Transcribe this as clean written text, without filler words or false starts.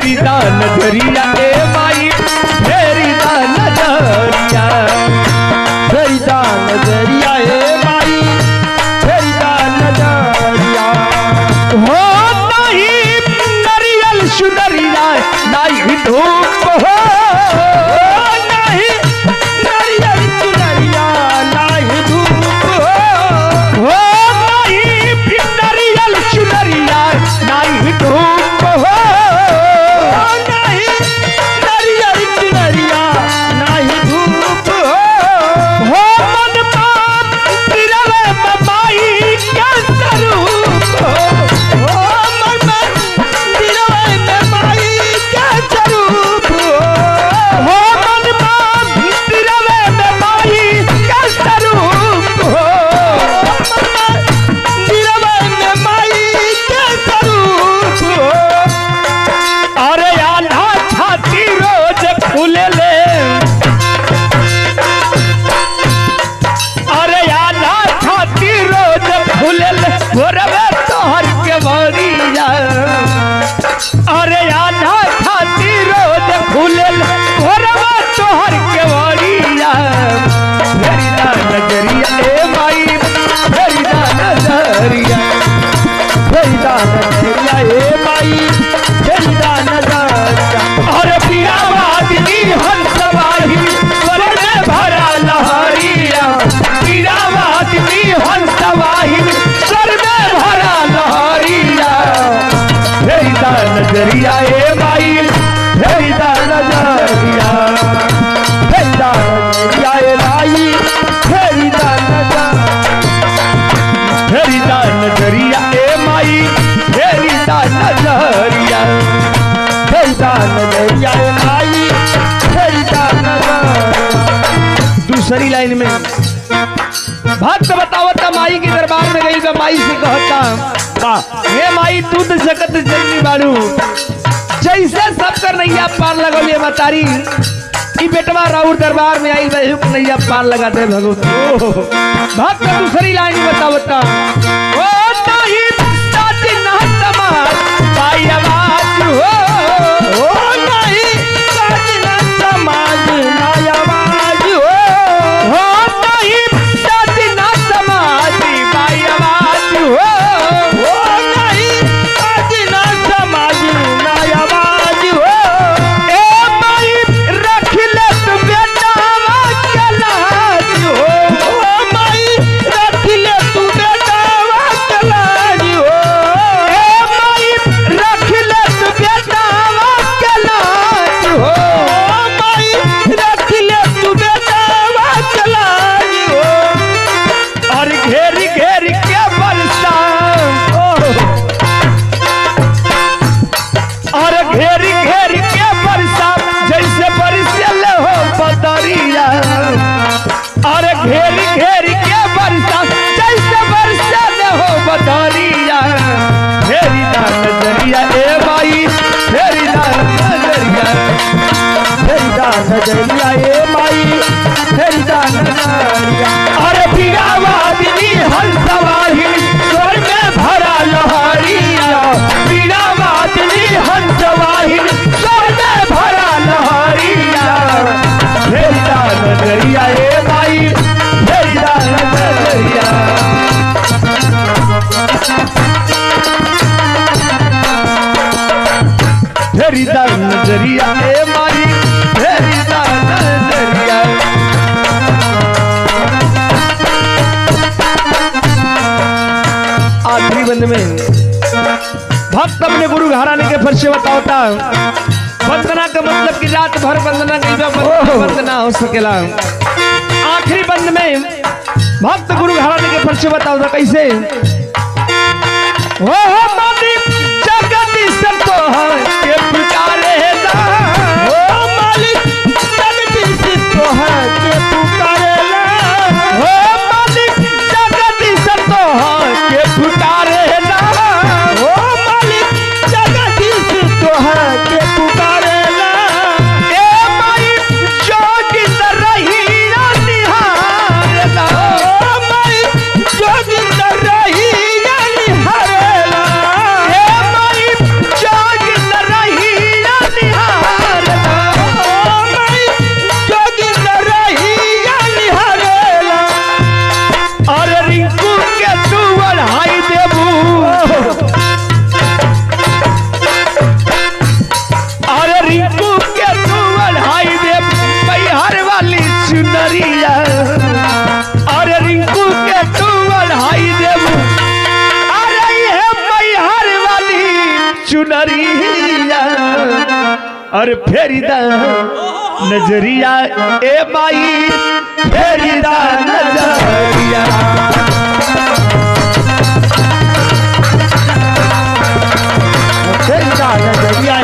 फेरी दा नजरिया ए माई फेरी दा नजरिया फेरी दा नजरिया ए माई फेरी दा नजरिया हो नहीं नरियल सुनरिया नहीं धूप हो नहीं नरियल सुनरिया नहीं धूप हो नहीं नरियल सुनरिया नहीं धूप हो नहीं नरियल सुनरिया नहीं धूप हो मन पाप तिरवे ममाई क्या स्वरूप हो मन दिलवे में माई क्या स्वरूप हो मन पाप तिरवे ममाई क्या स्वरूप हो दिलवे में माई क्या स्वरूप अरे आधा छाती रोज खुले ले अरे आधा छाती रोज खुले ले भोरवे तोहर के बरिया अरे आधा छाती रोज खुले ले भोरवे तोहर के बरिया फेरी दा नजरिया ए माई फेरी दा नजरिया फेरी दा नजरिया ए माई फेरी दा नजरिया और पीरावादिनी हंसवाही स्वर में भरा लहरिया पीरावादिनी हंसवाही स्वर में भरा लहरिया फेरी दा नजरिया ए माई फेरी दा नजरिया फेरी दा नजरिया ए माई फेरी दा नजरिया फेरी दा नजरिया ए माई फेरी दा नजरिया फेरी दा नजरिया ए माई फेरी दा नजरिया दूसरी लाइन में भक्त बतावता माई के दरबार में गई माई से कहता हे माई तू तो जगत जननी बाड़ू जैसे सब कर नैया पार लगौलिए मतारी ई बेटवा राउर दरबार में आई नैया पार लगा दे भगवत भक्त दूसरी लाइन में बतावता ओ नहीं साथी ना समाज पाई आवाज हो ओ नहीं साजना समाज ना आवाज हो नहीं साथी ना समाज पाई आवाज हो ओ नहीं साजना समाज ना आवाज ए माई रख ले तू बेटावा के लाज हो ओ माई रख ले तू बेटावा के लाज ए माई रख ले तू बेटावा के लाज हो ओ माई रख ले तू बेटावा के लाज और घेर घेर के बरसा और घेर घेर के बरसा जैसे बरसल हो बदरिया और घेर घेर के बरसा जैसे बरसल हो बदरिया फेरी दा नजरिया ए माई फेरी दा नजरिया फेरी दा नजरिया ए माई फेरी दा नजरिया और पीरावादिनी हंसवाही स्वर में भरा लहरिया पीरावादिनी हंसवाही स्वर में भरा लहरिया फेरी दा नजरिया ए माई फेरी दा नजरिया फेरी दा नजरिया ए माई फेरी दा नजरिया आखिरी बंद में भक्त अपने गुरु घराने के फर्श बताता वंदना का मतलब कि रात भर वंदना की वंदना हो सकेला आखिरी बंद में भक्त गुरु घराने के फर्श बताता कैसे हो मालिक जगदीश तो है के पुकारे ला ओ मालिक जगदीश तो है के पुकारे ला हो मालिक जगदीश तो है के पुकारे ला ओ मालिक जगदीश तो है के पुकारे ला ए माई जोगी रही निहार ला ओ माई जोगी रही निहारे ला और फेरिदा नजरिया ए माई फेरिदा नजरिया नजरिया